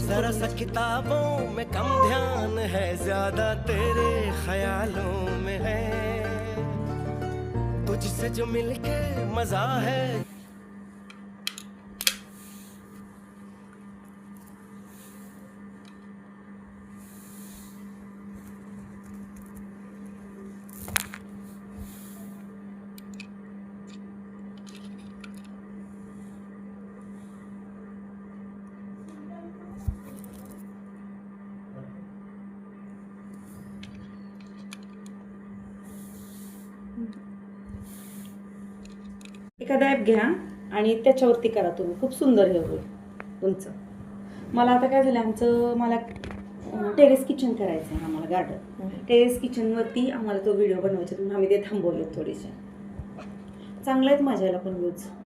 जरा सा किताबों में कम ध्यान है, ज्यादा तेरे ख्यालों में है, तुझसे जो मिलके मजा है। एखादा ॲप घ्या आणि त्याच्यावरती करा तुम्ही, खूप सुंदर हे होईल तुमचं. मला आता काय झालं, मला टेरेस किचन करायचं आहे आम्हाला, गार्डन टेरेस किचनवरती आम्हाला तो व्हिडिओ बनवायचा, म्हणून आम्ही ते थांबवले थोडेसे. चांगले आहेत माझ्याला पण व्ह्यूज.